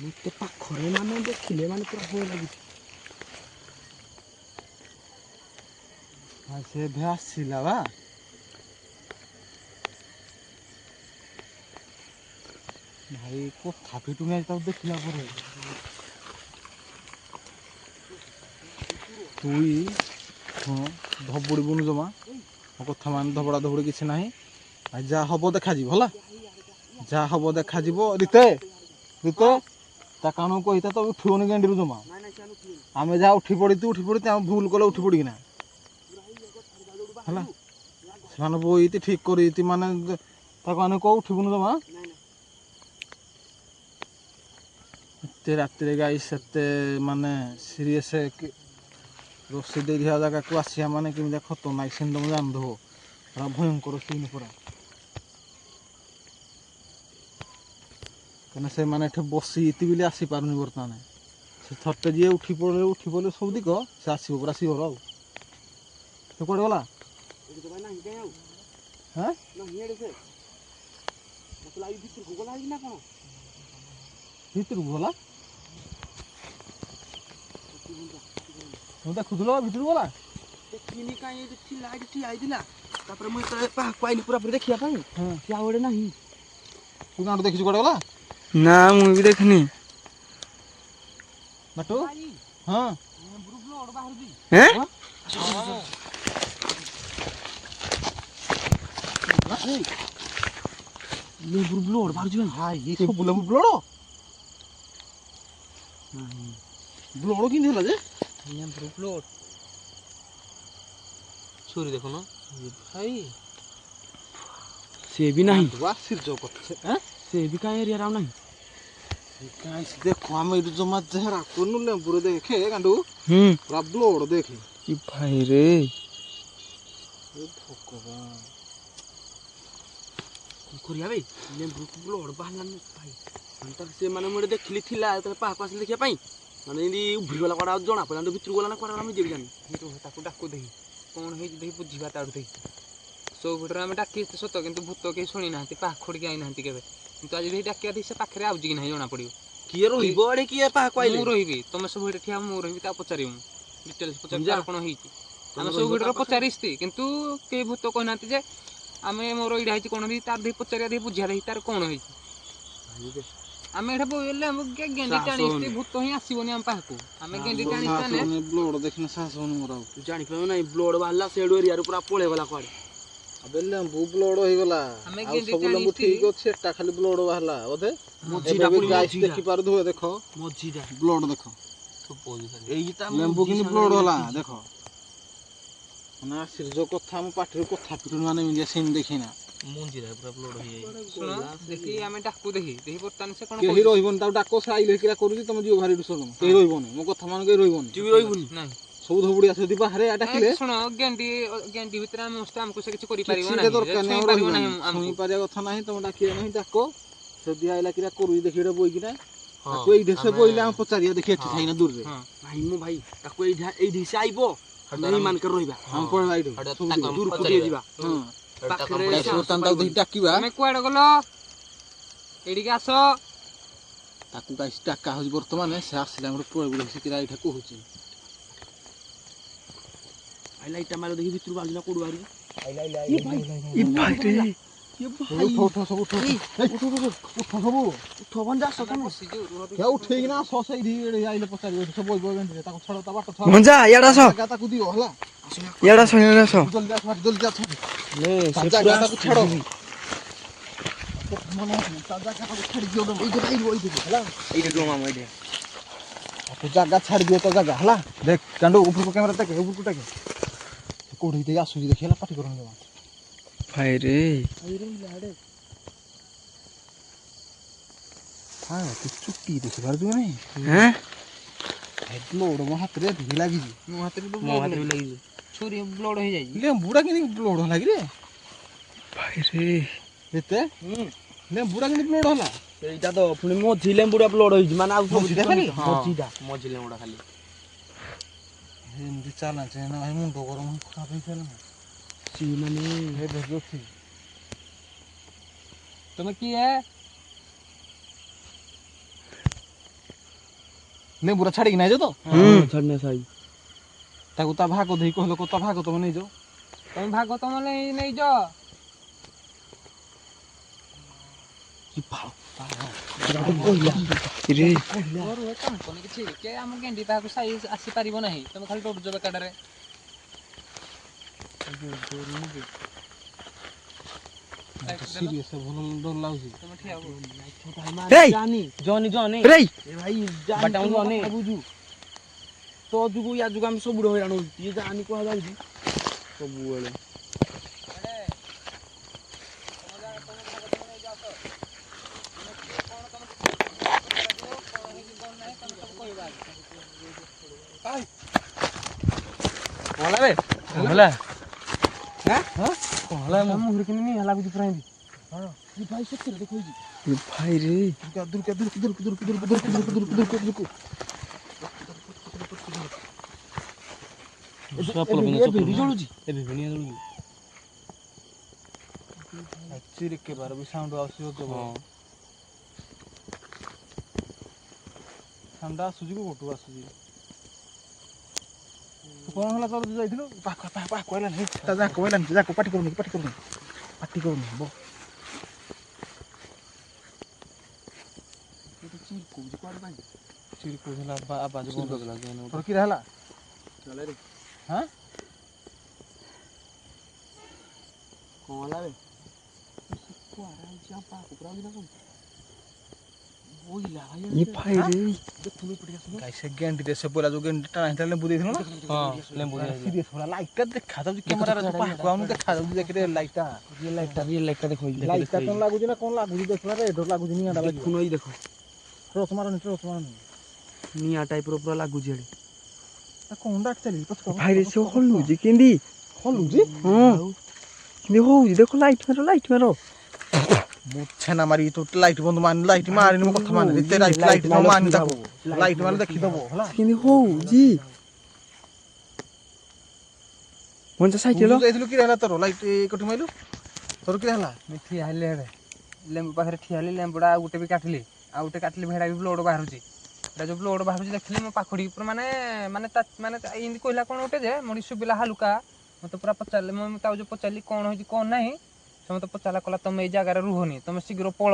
ମତେ ପାଖରେ ମାନେ ଦେଖିଲେ ମାନେ ପୁରା ଭୟ ଲାଗୁଛି हां से भ्यास छिला बा भाई को थापी टुमे तो देखला परे তুই ହଁ ଧବୁଡ଼ିବୁନୁ ଜମା ମୋ କଥା ମାନେ ଧବଡ଼ା ଧବୁଡ଼ି କିଛି ନାହିଁ ଆଉ ଯାହା ହବ ଦେଖାଯିବ ହେଲା ଯାହା ହବ ଦେଖାଯିବ ରିତେ ରିତେ ତା କାଣକୁ କହିତା ତ ଉଠିବନି ଗେଣ୍ଡିରୁ ଜମା ଆମେ ଯାହା ଉଠି ପଡ଼ିଛୁ ଆମେ ଭୁଲ କଲେ ଉଠି ପଡ଼ିକିନା ହେଲା ସେମାନେ ବଇତି ଠିକ୍ କରିତି ମାନେ ତାକୁ ଆମେ କହୁ ଉଠିବୁନୁ ଜମା ଏତେ ରାତିରେ ଗାଈ ସେତେ ମାନେ ସିରିୟସ୍ ରୋଷେଇ ଦେଇଥିବା ଜାଗାକୁ ଆସିବା ମାନେ କେମିତିଆ ଖତରନାକ ସିନ୍ ତମେ ଜାଣିଥିବ ପୁରା ଭୟଙ୍କର ସିନ୍ ପୁରା କାହିଁକିନା ସେମାନେ ଏଠି ବସିତି ବୋଲି ଆସିପାରୁନି ବର୍ତ୍ତମାନ ସେ ଥରଟେ ଯିଏ ଉଠି ପଡ଼ିଲେ ସବୁ ଦିକ ସେ ଆସିବ ପୁରା ସିଓର ଆଉ ସେ କୁଆଡ଼େ ଗଲା ହାଁ ଭିତରକୁ ଗଲା ଦେଖୁଥିଲ ଭିତରକୁ ଗଲା ଦେଖିନି କାଇଁ ଏଠି ଥିଲା ଏଠି ଠିଆ ହେଇଥିଲା ତାପରେ ମୁଁ ଯେତେବେଳେ ପାହାକୁ ଆଇଲି ପୁରା ପୁରି ଦେଖିବା ପାଇଁ ସେ ଆଉ ଗୋଟେ ନାହିଁ ତୁ କାଁଠୁ ଦେଖିଛୁ କୁଆଡ଼େ ଗଲା ना मुई भी देखनी ବାଟୁ ହଁ हैं ଲେମ୍ବୁରୁ ବ୍ଲଡ୍ ବାହାରୁଛି ଭାଇ ହାଇ ଏ ସବୁ ଲେମ୍ବୁ ବ୍ଲଡ଼ ବ୍ଲଡ଼ କେମିତି ହେଲା ଯେ ଛୁରୀ ଦେଖୁନ ଭାଇ ସେ ବି ନାହିଁ ଆଶ୍ଚର୍ଯ୍ୟ କଥା ସେ ବି କାଇଁ ଏରିଆରେ ଆଉ ନାହିଁ କାହିଁ ଦେଖ ଆମେ ଏଇଠୁ ଜମା ଯାହା କରୁନୁ ଲେମ୍ବୁରେ ଦେଖେ କାଣ୍ଡୁ ପୁରା ବ୍ଲଡ଼ ଦେଖେ ये भाई रे ଭଗବାନ କଣ କରିବା ଭାଇ ଲେମ୍ବୁରୁ ବ୍ଲଡ୍ ବାହାରିଲାନି ଭାଇ ମାନେ ତାର ସେ ମାନେ ମୁଁ ଦେଖିଲି ଥିଲା ଯେତେବେଳେ ପାହାକୁ ଆସିଲି ଦେଖିବା ପାଇଁ ମାନେ ଏମିତି ଉଭରିଗଲା କୁଆଡ଼େ ଆଉ ଜଣା ପଡ଼ିଲା ଭିତରକୁ ଗଲା ନା କୁଆଡ଼େ ଗଲା ମୁଁ ଯିବି ଜାଣିନି ତାକୁ ଡାକୁ ଦେଖି କଣ ହେଇଛି ଦେଖି ବୁଝିବା ତାଠୁ ଦେଖି ସବୁ ଭିତରେ ଆମେ ଡାକି ସତ କିନ୍ତୁ ଭୂତ କେହି ଶୁଣି ନାହାନ୍ତି ପାଖଡ଼ିକି ଆଇନାହାନ୍ତି କେବେ କିନ୍ତୁ ଆଜି ଦେଖି ଡାକିବା ଦେଖି ସେ ପାଖରେ ଆଉଛି କି ନାହିଁ ଜଣା ପଡ଼ିବ କିଏ ରହିବ ଏଠି କିଏ ପାହାକୁ ଆଇଲେ ମୁଁ ରହିବି ତମେ ସବୁ ଏଠି ଠିଆ ମୁଁ ରହିବି ତାକୁ ପଚାରିବି ମୁଁ ଡିଟେଲ୍ସ ପଚାରିବି ତାର କ'ଣ ହେଇଛି ଆମେ ସବୁ ଭିଡିଓରେ ପଚାରିଛି କିନ୍ତୁ କେହି ଭୂତ କହିନାହାନ୍ତି ଯେ ଆମେ ମୋର ଏଇଟା ହେଇଛି କଣ ହେଇଛି ତାର ଦେଇ ପଚାରିବା ଦେଇ ବୁଝିବା ଦେଇ ତାର କଣ ହେଇଛି ଆମେ ଏଇଟା ବୋଇଲେ ଆମ ଗେଣ୍ଡି ଟାଣିస్తే ଭୂତ ହିଁ ଆସିବନି ଆମ ପାଖକୁ ଆମେ ଗେଣ୍ଡି ଟାଣିస్తానే ବ୍ଲଡ ଦେଖିନା ସାହସ ହଉନି ମୋର ଆଉ ତୁ ଜାଣିପାରିବୁ ନାହିଁ ବ୍ଲଡ ବାହାରିଲା ସେଡୁ ଏରିଆରୁ ପୁରା ପଳେଇଗଲା କୁଆଡେ ଆବେ ଲେମ୍ବୁ ବ୍ଲଡ ହେଇଗଲା ଆମେ ଆଉ ଗେଣ୍ଡି ସବୁ ଲେମ୍ବୁ ଟାଣିଛି ଠିକ ଅଛି ଏଟା ଖାଲି ବ୍ଲଡ ବାହାରିଲା ବୋଧେ ମଝିଟା ଏବେ ପୁଣି ଗାଇସ୍ ମଝିଟା। ଦେଖି ପାରୁଥିବେ ଦେଖ ମଝିଟା ବ୍ଲଡ ଦେଖ ଏଇଟା ଲେମ୍ବୁ କିନ୍ତୁ ବ୍ଲଡ ହେଲା ଦେଖ ମାନେ ଆଶ୍ଚର୍ଯ୍ୟ କଥା ଆମ ପାଟିରୁ କଥା ଫିଟୁନି ମାନେ ଏମିତିଆ ସିନ୍ ଦେଖିନା ମଞ୍ଜିଟା ପୁରା ବ୍ଲଡ ହେଇଯାଇଛି ଶୁଣ ଦେଖି ଆମେ ଡାକୁ ଦେଖି ବର୍ତ୍ତମାନ ସେ କଣ କେହି ରହିବନି ତାକୁ ଡାକ ସେ ଆଇଲେ କିରା କରୁଛି ତମେ ଯିବ ଭାରି ଶୁଣ କେହି ରହିବନି ମୋ କଥା ମାନେ କେହି ରହିବନି ତୁ ବି ରହିବୁନି ନାଇଁ ସବୁ ଧବୁଡି ଆସ ଯଦି ବାହାରେ ଡାକିଲେ ଶୁଣ ଗେଣ୍ଡି ଭିତରେ ଆମେ ଆମକୁ ସେ କିଛି କରିପାରିବ କିଛି ନାହିଁ ଦରକାର ନାହିଁ ଛୁଇଁ ଆଉ ପାରିବ ନାହିଁ ରହିବନି ଆମକୁ ଛୁଇଁ ପାରିବା କଥା ନାହିଁ ତମେ ଡାକିବା ନାହିଁ ଡାକ ଯଦି ଆଇଲା କିରା କରୁଛି ଦେଖି ଏଇଟା ବୋଇକିନା ତାକୁ ଏଇଠି ସେ ବୋଇଲେ ଆମେ ପଚାରିବା ଦେଖି ଏଠି ଥାଇନା ଦୂରରେ ଭାଇ ମୋ ଭାଇ ତାକୁ ଏଇଠି ସେ ଆଇବ ଆମେ ଏଇମାନଙ୍କର ରହିବା ଆମେ ପଳେଇବା ଏଇଠୁ ଦୂରକୁ ଟିକେ ଯିବା ପାଖରେ ବର୍ତ୍ତମାନ ତାକୁ ଦେଖି ଡାକିବା ତମେ କୁଆଡେ ଗଲ ଏଇଠିକି ଆସ ତାକୁ ଗାଇସ୍ ଡାକା ହଉଛି ବର୍ତ୍ତମାନ ସେ ଆସିଲା ଆମର ପଳେଇବୁ ଦେଖି କିରା ଏଇଟା କହୁଛି ଆଇଲା ଏଇଟା ମାର ଦେଖି ଭିତରୁ ବାହାରିଲା କୋଉଠୁ ବାହାରୁଛି ଉଠ ସବୁ ଉଠ ସବୁ ଉଠେଇକିନା ଆସ ସେଇଠି ଆଇଲେ ପଚାରିବ ସବୁ ବଇବ ତାକୁ ଛାଡ଼ ତା ବାଟ ଛାଡ଼ ଭଞ୍ଜା ଇଆଡେ ଆସ ଜାଗା ତାକୁ ଦିଅ ହେଲା ଇଆଡେ ଆସ ଇଆଡେ ଆସ ଜଲ୍ଦି ଆସ ଜଲ୍ଦି ଆସ ତା ଜାଗା ତାକୁ ଛାଡ଼ ତା ଜାଗା ତାକୁ ଛାଡ଼ି ଦିଅ ହେଲା ତାକୁ ଜାଗା ଛାଡ଼ି ଦିଅ ତା ଜାଗା ହେଲା ଦେଖ କାଣ୍ଡୁ ଉପରକୁ କ୍ୟାମେରା ଟେକେ ଉପରକୁ ଟେକେ କୋଉଠି ଦେଇ ଆସୁଛି ଦେଖି ହେଲା ପାଟି କରନି ଜମା ଭାଇରେ ହଁ ତୁ ଚୁଟି ଦେଖିପାରୁଛୁ ନାଇଁ ହାଁ ବ୍ଲଡ ମୋ ହାତରେ ଏଠି ଲାଗିଛି ମୋ ହାତରେ ମୋ ହାତରେ ବି ଲାଗିଛି ଛୁରୀ ବ୍ଲଡ ହେଇଯାଇଛି ଲେମ୍ବୁଟା କେମିତି ବ୍ଲଡ ହେଲା କିରେ ଭାଇରେ ଏତେ ଲେମ୍ବୁଟା କେମିତି ବ୍ଲଡ ହେଲା ସେଇଟା ତ ପୁଣି ମଝି ଲେମ୍ବୁଟା ବ୍ଲଡ ହେଇଛି ମାନେ ଆଉ ସବୁ ମଝିଟା ଖାଲି? ମଝି ଲେମ୍ବୁଟା ଖାଲି ଏମିତି ଚାଲୁଛି ନା ଭାଇ ମୁଣ୍ଡ ଗରମ ଖରାପ ହେଇସାରିଲା ସିଏ ମାନେ ଅଛି ତମେ କିଏ ଲେମ୍ବୁଟା ଛାଡ଼ିକି ନାଇଛ ତ ଛାଡିନା ସାଇ ତାକୁ ତା ଭାଗ ଦେଇ କହିଲ ତା ଭାଗ ତମେ ନେଇଛ ତମେ ଭାଗ ତମ ନେଇଛ ରେ କିଛି କେ ଆମ ଗେଣ୍ଡି ପାଖକୁ ଆସିପାରିବ ନାହିଁ ତମେ ଖାଲି ଡରୁଛ ବେକାରରେ ସିରିୟସ୍ ଭଲ ଡର ଲାଗୁଛି ତମେ ଠିଆ ହୁଅ ଏଇ ଜନି ରେ ଭାଇ ଜନି ବୁଝୁ ତୋ ଯୁଗ ୟା ଯୁଗ ଆମେ ସବୁଠୁ ହଇରାଣ ହଉଛୁ ଇଏ ଜାନି କୁହାଯାଉଛି ସବୁବେଳେ ହେଲା ମୁହଁରେ କେମିତି ନିଆଁ ଲାଗୁଛି ପୁରା ଏମିତି ଭାଇ ସତରେ ଦେଖଉଛି ଭାଇରେ ଚିରିକେବାର ବି ସାଉଣ୍ଡ ଆସୁଛି ସାଉଣ୍ଡ ଆସୁଛି କୋଉଠୁ ଆସୁଛି କଣ ହେଲା ତୋର ଯାଇଥିଲୁ ପାଖ କହିଲାନି ତା ଯାକ କହିଲାନି ଯାକ ପାଟି କରୁନି ଚିରିକଉଥିଲା ଆବାଜ ତୋର କିରା ହେଲା ହଁ କଣ ହେଲା ବେ ସେ ଗେଣ୍ଡିରେ ସେ ପରା ଯୋଉ ଗେଣ୍ଡି ଟାଣା ହେଇଥିଲା ଲେମ୍ବୁ ଦେଇଥିଲ ନା ସିରିୟସ୍ ପୁରା ଲାଇଟଟା ଦେଖାଯାଉଛି କ୍ୟାମେରାରେ ତୁ ପାଖକୁ ଆଉନି ଦେଖାଯାଉଛି ଦେଖିରେ ଲାଇଟଟା ଲାଇଟଟା ଦେଖ ଲାଇଟଟା କଣ ଲାଗୁଛି ନା କଣ ଲାଗୁଛି ଦେଖିଲା ରେଡ୍ ଲାଗୁଛି ନିଆଁଟା ଦେଖୁନ ଏଇ ଦେଖ ଟର୍ଚ୍ଚ ମାରନି ନିଆଁ ଟାଇପର ପୁରା ଲାଗୁଛି ଏଠି କଣ ଡାକି ଚାଲିଛି ଭାଇରେ ସେ ହଲୁଛି କେନ୍ତି ହଲୁଛି ହଁ କେନ୍ତି ହଉଛି ଦେଖ ଲାଇଟ୍ ମାର ମୁଁ ଛେନା ମାରି ତୁ ଲାଇଟ୍ ବନ୍ଦ ଲାଇଟ୍ ମାରିନି ମୋ କଥା ମାନେ ଏତେ ଲାଇଟ୍ ନ ମାରିନି ତାକୁ ଲାଇଟ୍ ମାରିଲେ ଦେଖିଦବ ହେଲା କେନ୍ତି ହଉଛି ଭଞ୍ଜା ସାଇକେଲ ଯାଇଥିଲୁ କିରା ହେଲା ତୋର ଲାଇଟ୍ କୋଠି ମାଇଲୁ ତୋର କିରା ହେଲା ମୁଁ ଠିଆ ହେଲି ଆଡ଼େ ଲେମ୍ବୁ ପାଖରେ ଠିଆ ହେଲି ଲେମ୍ବୁଟା ଆଉ ଗୋଟେ ବି କାଟିଲି ଆଉ ଗୋଟେ କାଟିଲି ଭେଡ଼ା ବି ବ୍ଲଡ଼ ବାହାରୁଛି ଏଇଟା ଯୋଉ ବ୍ଲଡ୍ ବାହାରୁଛି ଦେଖିଲି ମୋ ପାଖଡ଼ି ପୁରା ମାନେ ଏମିତି କହିଲା କ'ଣ ଗୋଟେ ଯେ ମୋଠି ଶୁଭିଲା ହାଲୁକା ମୋତେ ପୁରା ପଚାରିଲେ ମୁଁ ତାକୁ ଯୋଉ ପଚାରିଲି କ'ଣ ହେଇଛି କ'ଣ ନାହିଁ ସେ ମୋତେ ପଚାରିଲା କହିଲା ତମେ ଏଇ ଜାଗାରେ ରୁହନି ତମେ ଶୀଘ୍ର ପଳ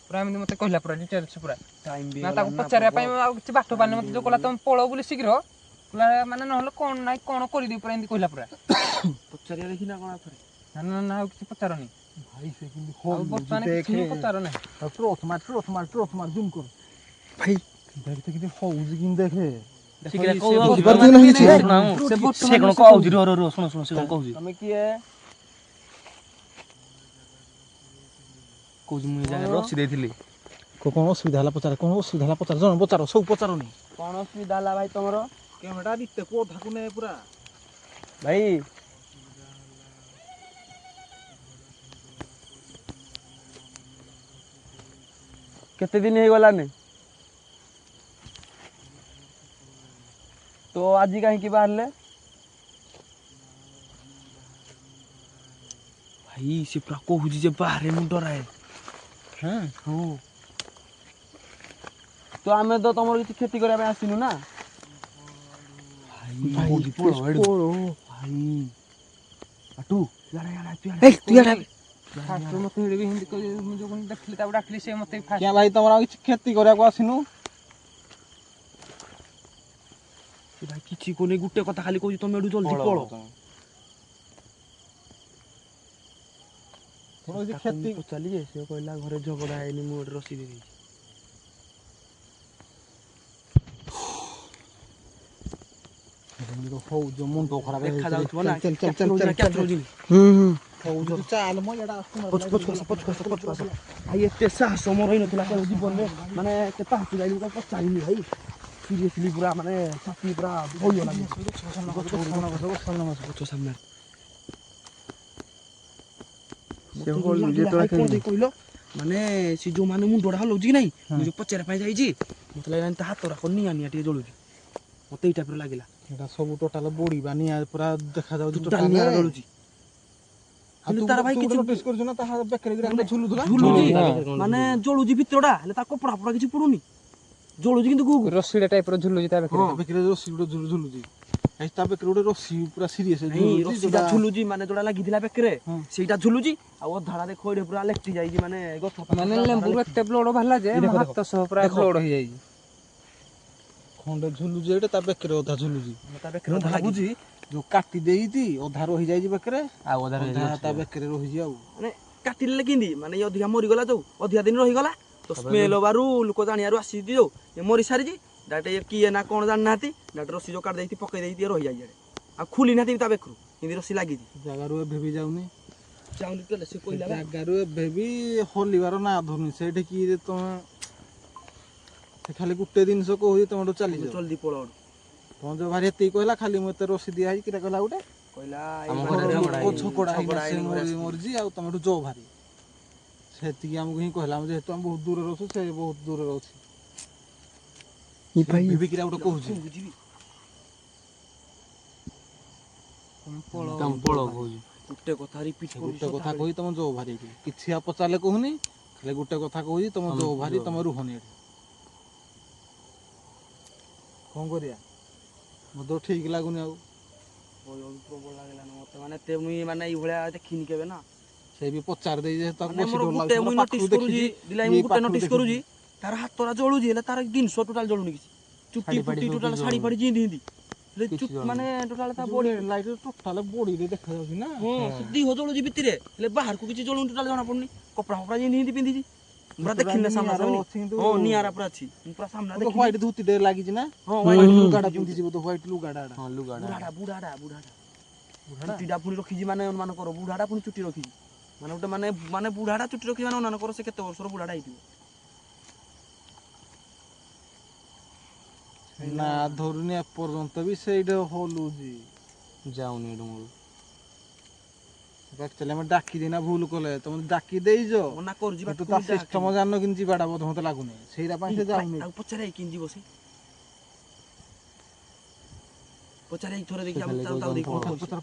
ପୁରା ଏମିତି ମୋତେ କହିଲା ପୁରା ଡିଟେଲ୍ସ ପୁରା ନା ତାକୁ ପଚାରିବା ପାଇଁ ଆଉ କିଛି ବାଟ ପାଇନି ମୋତେ ଯୋଉ କହିଲା ତମେ ପଳ ବୋଲି ଶୀଘ୍ର କହିଲା ମାନେ ନହେଲେ କ'ଣ ନାହିଁ କ'ଣ କରିଦେବି ପୁରା ଏମିତି କହିଲା ପୁରା ପଚାରିବା ଦେଖି ନା କ'ଣ ଆଥରେ ନା ଆଉ କିଛି ପଚାରନି ଭାଇ ସେ କିନ୍ତୁ ଆଉ ବର୍ତ୍ତମାନ କିଛି ହିଁ ପଚାର ନାହିଁ ଟ୍ରଚ୍ ମାର ଜୁମ୍ କର ଭାଇ ଦେଖ କେମିତି ହଉଛି କିନ୍ତୁ ଦେଖେ ସେ କ'ଣ କହୁଛି ଶୁଣ ସେ କ'ଣ କହୁଛି ତମେ କିଏ କହୁଛି ମୁଁ ଏ ଜାଗାରେ ରସି ଦେଇଥିଲି କ'ଣ ଅସୁବିଧା ହେଲା ପଚାର ଜଣ ପଚାର ସବୁ ପଚାରନି କ'ଣ ଅସୁବିଧା ହେଲା ଭାଇ ତମର କ୍ୟାମେରା ଦିତେକୁ ଅଧାକୁ ନେ ପୁରା ଭାଇ କେତେ ଦିନ ହେଇଗଲାନି ତ ଆଜି କାହିଁକି ବାହାରିଲେ ଭାଇ ସେ ପୁରା କହୁଛି ଯେ ବାହାରେ ମୁଁ ଡରାଏ ହଁ ତ ଆମେ ତ ତମର କିଛି କ୍ଷତି କରିବା ପାଇଁ ଆସିନୁ ନା ଭାଇ ମୋତେ ହିନ୍ଦୀ ମୁଁ ଯୋଉ ଦେଖିଲି ତାକୁ ଡାକିଲି ସେ ମୋତେ क्या भाई तमरा କିଛି କ୍ଷତି କରିବାକୁ ଆସିନୁ ଭାଇ କିଛି କୋନେ ଗୋଟେ କଥା ଖାଲି କହୁଛି ତମେ ଏଠୁ ଜଲ୍ଦି ପଳ ତମର କିଛି କ୍ଷତି ପଚାରିଲି ଯେ ସେ କହିଲା ଘରେ ଝଗଡ଼ା ହେଇନି ମୁଁ ଗୋଟେ ରସି ଦେଇଛି ହଉ ଯୋ ମୁଣ୍ଡ ଖରାପ ଦେଖା ଯାଉଥିବ ନା ଚାଲ ମୋ ଏଟା ପଛ ଭାଇ ଏତେ ସାହସ ମୋର ହେଇନଥିଲା କେବେ ଜୀବନରେ ମାନେ ଏତେ ପାହାଚ ଯାଇନି ମୁଁ ପଚାରିନି ଭାଇ ସିରିୟସଲି ପୁରା ମାନେ ଛାତି ପୁରା ଭଇଗଲା ସାମ୍ନାରେ କହିଲ ମାନେ ସେ ଯୋଉମାନେ ମୁଣ୍ଡଟା ହଲଉଛି କି ନାଇଁ ମୁଁ ଯୋଉ ପଚାରିବା ପାଇଁ ଯାଇଛି ମତେ ଲାଗିଲା ତା ହାତ ରାଖ ନିଆଁ ଟିକେ ଜଳୁଛି ମତେ ଏଇ ଟାଇପର ଲାଗିଲା ଏଟା ସବୁ ଟୋଟାଲ ବଡିବା ନିଆଁ ପୁରା ଦେଖା ଯାଉଛି ନିଆଁ ଜଳୁଛି କିନ୍ତୁ ତାର ଭାଇ କିଛି ନୋଟିସ କରୁଛୁ ନା ତା ବେକରେ ଝୁଲୁଥିଲା ମାନେ ଜଳୁଛି ଭିତରଟା ହେଲେ ତା କପଡା ଫପଡା କିଛି ପଡୁନି ଜଳୁଛି କିନ୍ତୁ ରସିଡ଼ା ଟାଇପର ଝୁଲୁଛି ତା ବେକରେ ରସି ଗୋଟେ ଝୁଲୁଛି ତା ବେକରେ ଗୋଟେ ରସି ପୁରା ସିରିୟସ୍ ରସିଟା ଝୁଲୁଛି ମାନେ ଯୋଉଟା ଲାଗିଥିଲା ବେକରେ ସେଇଟା ଝୁଲୁଛି ଆଉ ଅଧାଟା ଦେଖ ଏଠି ପୁରା ଲେଖି ଯାଇଛି ମାନେ ଗଛ ମାନେ ଲେମ୍ବୁରୁ ଏତେ ବ୍ଲଡ ବାହାରିଲା ଯେ ମୋ ହାତ ସହ ପୁରା ବ୍ଲଡ ହେଇଯାଇଛି ଖଣ୍ଡେ ଝୁଲୁଛି ଏଇଟା ତା ବେକରେ ଅଧା ଝୁଲୁଛି ତା ବେକରେ ଅଧା ଲାଗୁଛି ଯୋଉ କାଟି ଦେଇଛି ଅଧା ରହିଯାଇଛି ବେକରେ ଆଉ ଅଧା ତା ବେକରେ ରହିଛି ଆଉ ମାନେ କାଟିଲେ କେମିତି ମାନେ ଅଧିକା ମରିଗଲା ଯୋଉ ଅଧିକା ଦିନ ରହିଗଲା ତ ସ୍ମେଲ ହବାରୁ ଲୋକ ଜାଣିବାରୁ ଆସିଛି ଯୋଉ ଏ ମରି ସାରିଛି ଡାଇରେକ୍ଟ କିଏ ନା କ'ଣ ଜାଣିନାହାନ୍ତି ଡାଇରେକ୍ଟ ରସି ଯୋଉ କାଟି ଦେଇଛି ପକେଇ ଦେଇଛି ରହିଯାଇଛି ଆଉ ଖୁଲି ନାହାନ୍ତି ତା ବେକରୁ ଏମିତି ରସି ଲାଗିଛି ଜାଗାରୁ ଏବେ ବି ଯାଉନି ସେ କହିଲା ଜାଗାରୁ ଏବେ ବି ହଲିବାର ନା ଧରୁନି ସେଇଠି କି ତମେ ସେ ଖାଲି ଗୋଟେ ଜିନିଷ କହୁଛି ତମଠୁ ଚାଲିଯାଅ ଜଲ୍ଦି ପଳ ତମ ଯୋଉ ଭାରି ଏତିକି କହିଲା ଖାଲି ମତେ ରସି ଦିଆ ହେଇଛି କିରା କହିଲା ଗୋଟେ କହିଲା ଝଗଡ଼ା ମରିଛି ଆଉ ତମଠୁ ଯୋଉ ଭାରି ସେତିକି ଆମକୁ ହିଁ କହିଲା ଆମେ ଯେହେତୁ ଆମେ ବହୁତ ଦୂରରେ ଅଛୁ ସେ ବହୁତ ଦୂରରେ ଅଛି କିରା ଗୋଟେ କହୁଛି ଗୋଟେ କଥା ରିପିଟ୍ ଗୋଟେ କଥା କହୁଛି ତମ ଯୋଉ ଭାରି କିଛି ଆଉ ପଚାରିଲେ କହୁନି ଖାଲି ଗୋଟେ କଥା କହୁଛି ତମ ଯୋଉ ଭାରି ତମେ ରୁହନି ଏଠି କ'ଣ କରିବା ମତେ ଠିକ ଲାଗୁନି ଆଉ ପ୍ରବଳ ଲାଗିଲାନି ମତେ ମାନେ ଏତେ ମୁଇଁ ମାନେ ଏଇଭଳିଆ ଦେଖିନି କେବେ ନା ସେ ବି ପଚାରି ଦେଇ ଯେ ତାକୁ ଗୋଟେ ନୋଟିସ୍ କରୁଛି ତାର ହାତରା ଜଳୁଛି ହେଲେ ତାର ଜିନିଷ ଟୋଟାଲ ଜଳୁନି କିଛି ଚୁଟି ଫୁଟି ଟୋଟାଲ ଶାଢୀ ଫାଡି ଜିନ୍ତି ହିନ୍ତି ମାନେ ଟୋଟାଲ ତା ବଡି ଲାଇଟ ଟୋଟାଲ ବଡିରେ ଦେଖା ଯାଉଛି ନା ଦେହ ଜଳୁଛି ଭିତରେ ହେଲେ ବାହାରକୁ କିଛି ଜଳୁନି ଟୋଟାଲ ଜଣା ପଡୁନି କପଡା ଫପଡା ଜିନ୍ତି ହିନ୍ତି ପିନ୍ଧିଛି ପୁରା ଦେଖିଲେ ସାମ୍ନା ହଁ ନିଆରା ପୁରା ଅଛି ପୁରା ସାମ୍ନା ଦେଖି ହ୍ୱାଇଟ ଧୁତିଟେ ଲାଗିଛି ନା ହଁ ହ୍ୱାଇଟ ଲୁଗାଟା ପିନ୍ଧିଛି ବୋଧେ ହ୍ୱାଇଟ ଲୁଗାଟା ବୁଢାଟା ଚୁଟିଟା ପୁଣି ରଖିଛି ମାନେ ଅନୁମାନ କର ବୁଢାଟା ପୁଣି ଚୁଟି ରଖିଛି ମାନେ ଗୋଟେ ମାନେ ବୁଢାଟା ଚୁଟି ରଖିଛି ମାନେ ଅନୁମାନ କର ସେ କେତେ ବର୍ଷର ବୁଢାଟା ହେଇଥିବ ନା ଧରୁନି ଏପର୍ଯ୍ୟନ୍ତ ବି ସେଇଟା ହଲୁଛି ଯାଉନି ଏଇଟା ମୋର ଆକ୍ଚୁଆଲି ଆମେ ଡାକି ଦେଇନା ଭୁଲ କଲେ ତମେ ଡାକି ଦେଇଛ ମନା କରୁଛି କିନ୍ତୁ ତା ସିଷ୍ଟମ ଜାଣିନ କିନ୍ତୁ ଯିବାଟା ବୋଧେ ମତେ ଲାଗୁନି ସେଇଟା ପାଇଁ ସେ ଯାଉନି ଆଉ ପଚାରେ କେମିତି ଯିବ ସେ ପଚାରେ ଥରେ ଦେଖି ଆମେ ତାଉ ଦେଖି ପଚାର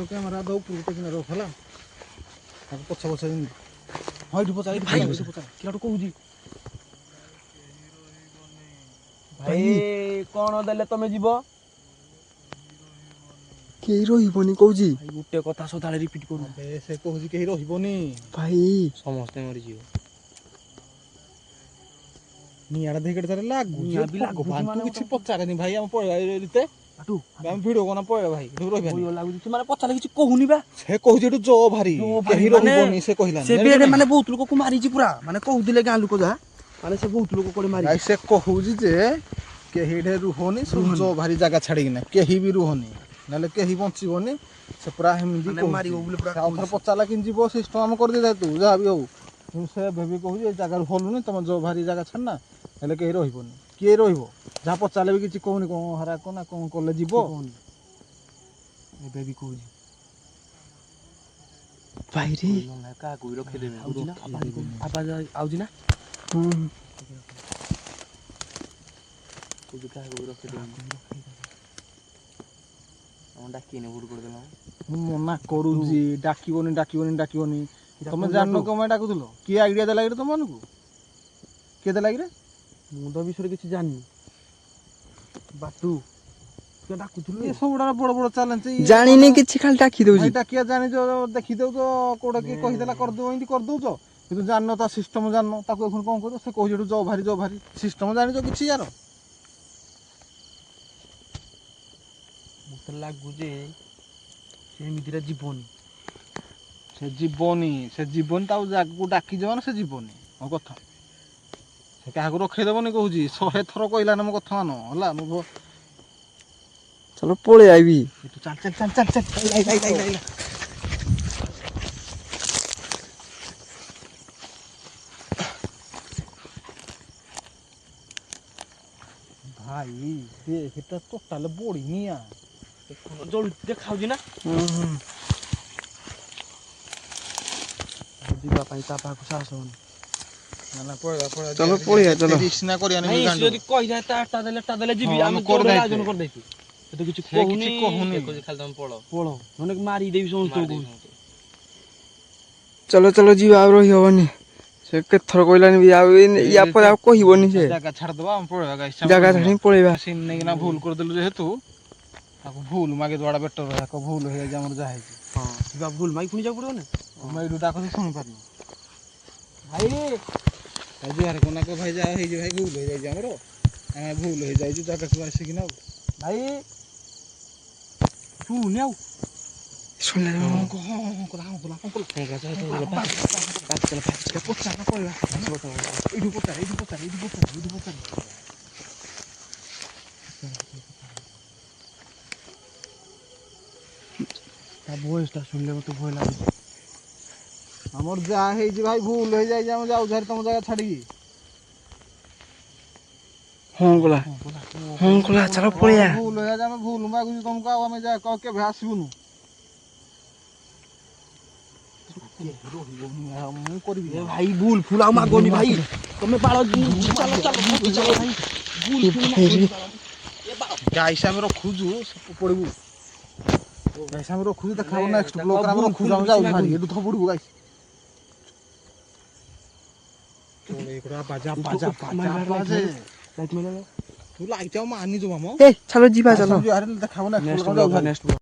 କ୍ୟାମେରା ଦଉ ଉପରକୁ ଟେକିନା ରଖ ହେଲା ତାକୁ ପଛେ ପଛେ ହଁ ଏଇଠି ପଚାର ଏଇଠି ପଚାର କିଆଟୁ କହୁଛି ଭାଇ କଣ ଦେଲେ ତମେ ଯିବ କେହି ରହିବନି କହୁଛି ଭାଇ ଗୋଟେ କଥା ସଦାବେଳେ ରିପିଟ୍ କରୁ ସେ କହୁଛି କେହି ରହିବନି ଭାଇ ସମସ୍ତେ ମରିଯିବ ନିଆଡା ଦେଇକି ତାର ନିଆଁ ବି ଲାଗୁଛି ଲାଗୁଛି ମାନେ କିଛି ପଚାରେନି ଭାଇ ଆମ ପଳେଇବା ଏତେ ଆଟୁ ଆମେ ଭିଡିଓ କନା ପଳେଇବା ଭାଇ ଏଠୁ ରହିବାନି ଭୟ ଲାଗୁଛି ମାନେ ପଚାରିଲେ କିଛି କହୁନି ବା ସେ କହୁଛି ଏଠୁ ଜୋ ଭାରି କେହି ମାନେ ରହିବନି ସେ କହିଲାନି ସେ ବି ଏରେ ମାନେ ବହୁତ ଲୋକକୁ ମାରିଛି ପୁରା ମାନେ କହୁଥିଲେ ଗାଁ ଲୋକ ଯାହା ମାନେ ସେ ବହୁତ ଲୋକ କୋଡେ ମାରି ଭାଇ ସେ କହୁଛି ଯେ କେହି ଏଠି ରୁହନି ସବୁ ଜୋ ଭାରି ଜାଗା ଛାଡିକିନା କେହି ବି ରୁହନି ନହେଲେ କେହି ବଞ୍ଚିବନି ସେ ପୁରା ଏମିତି ମାନେ ମାରିବ ବୋଲି ପୁରା ଆଉଥରେ ପଚାରିଲା କେମିତି ଯିବ ସିଷ୍ଟମ ଆମେ କରିଦେଇଥା ତୁ ଯାହା ବି ହଉ କିନ୍ତୁ ସେ ଭେବି କହୁଛି ଏ ଜାଗାରୁ ଭଲୁନି ତମ ଜୋ ଭାରି ଜାଗା ଛାଡନା ହେଲେ କେହି ରହିବନି କିଏ ରହିବ ଯାହା ପଚାରିଲେ ବି କିଛି କହୁନି କଣ ହରାକ ନା କଣ କଲେ ଯିବ ଏବେ ବି କହୁଛି ଭାଇରେ କାହାକୁ ବି ରଖିଦେବି ଆଉଛି ନା କହୁଛି କାହାକୁ ବି ରଖିଦେବି ଡାକିନି ଭୁଲ କରିଦେଲା ମୁଁ ମନା କରୁଛି ଡାକିବନି ତମେ ଜାଣିନ କଣ ପାଇଁ ଡାକୁଥିଲ କିଏ ଆଇଡିଆ ଦେଲା କିରେ ତମମାନଙ୍କୁ କିଏ ଦେଲା କିରେ ମୁଁ ତ ବିଷୟରେ କିଛି ଜାଣିନି ବାଟୁ କିଏ ଡାକୁଥିଲୁ ଏ ସବୁଗୁଡା ବଡ ବଡ ଚ୍ୟାଲେଞ୍ଜ ଜାଣିନି କିଛି ଖାଲି ଡାକି ଦଉଛି ଭାଇ ଡାକିଆ ଜାଣିଛ ଦେଖିଦଉଛ କୋଉଟା କିଏ କହିଦେଲା କରିଦବ ଏମିତି କରିଦଉଛ କିନ୍ତୁ ଜାଣିନ ତା ସିଷ୍ଟମ ଜାଣିନ ତାକୁ এখন କଣ କରିବ ସେ କହୁଛି ଏଠୁ ଜୋ ଭାରି ସିଷ୍ଟମ ଜାଣିଛ କିଛି ୟାର ମତେ ଲାଗୁଛି ସେ ଏମିତିରେ ଯିବନି ସେ ଯିବନି ତାକୁ ଜାଗାକୁ ଡାକିଯିବ ମାନେ ସେ ଯିବନି ମୋ କଥା ସେ କାହାକୁ ରଖେଇଦବନି କହୁଛି 100 ଥର କହିଲା ନା ମୋ କଥା ମାନ ହେଲା ମୁଁ ଚାଲ ପଳେଇ ଆଇବି ଚାଲ ଭାଇ ସେଟା ଟୋଟାଲ ବଢିନି ଦେଖାଉଛି ନା ଯିବା ପାଇଁ ତା ପାଖକୁ ସାହସ ହଉନି ଚାଲ ପଳେଇବା ଚାଲ ଯଦି କହିଯାଏ ତା ଦେଲେ ଯିବି ଆମେ ଆୟୋଜନ କରିଦେଇଛୁ ସେ ତ କିଛି କହୁନି ଖାଲି ତମେ ପଳ ମାନେ ମାରିଦେବି ସମସ୍ତଙ୍କୁ ଚାଲ ଯିବା ଆଉ ରହିହବନି ସେ କେତେଥର କହିଲାନି ବି ଆଉ ୟା ପରେ ଆଉ କହିବନି ସେ ଜାଗା ଛାଡିଦବା ଆମେ ପଳେଇବା ଜାଗା ଛାଡି ପଳେଇବା ସିନ୍ ନେଇକିନା ଭୁଲ କରିଦେଲୁ ଯେହେତୁ ତାକୁ ଭୁଲ ମାଗି ଦବାଟା ବେଟର ଭୁଲ ହେଇଯାଇଛି ଆମର ଯାହା ହେଇଛି ହଁ ଯିବା ଭୁଲ ମାଗି ପୁଣି ଯିବାକୁ ପଡିବ ନା ମୁଁ ଏଇଠୁ ଡାକୁଛି ଶୁଣିପାରୁନି ଭାଇ ଯୁହାର କନା କ ଭାଇ ଯାହା ହେଇଛି ଭାଇ ଭୁଲ ହେଇଯାଇଛି ଆମର ଆମେ ଭୁଲ ହେଇଯାଇଛୁ ଜାଗାକୁ ଆସିକିନା ଆଉ ଭାଇ ଶୁଣୁନି ଆଉ ତା ଭଏସଟା ଶୁଣିଲେ ମତେ ଭୟ ଲାଗୁଛି ଆମର ଯାହା ହେଇଛି ଭାଇ ଭୁଲ ହେଇଯାଇଛି ଆମେ ଯାଉଛୁ ତମ ଜାଗା ଛାଡିକି ହଁ ଗଲା ଚାଲ ପଳେଇବା ଭୁଲ ହେଇଯାଇଛି ଆମେ ଭୁଲ ମାଗୁଛୁ ତମକୁ ଆଉ ଆମେ କେବେ ଆସିବୁନୁ ମୁଁ କରିବି ଭାଇ ଭୁଲ ଫୁଲ ଆଉ ମାଗନି ଭାଇ ତମେ ବାଳ ଚାଲ ଭାଇ ଗାଈ ଆମେ ରଖୁଛୁ ପଡିବୁ ଗାଈ ଆମେ ରଖୁଛୁ ଦେଖା ହବ ନେକ୍ସଟ ବ୍ଲକରେ ଆମେ ରଖୁଛୁ ଆମେ ଯାଉଛୁ ଭାରି ଏଠୁ ଥପଡିବୁ ଗାଈ ତୁ ଲାଇଟ୍ ଆଉ ମାନିଛୁ ମାମ ଚାଲ ଯିବା ଚାଲ ଦେଖା ହବ ନେକ୍ସଟ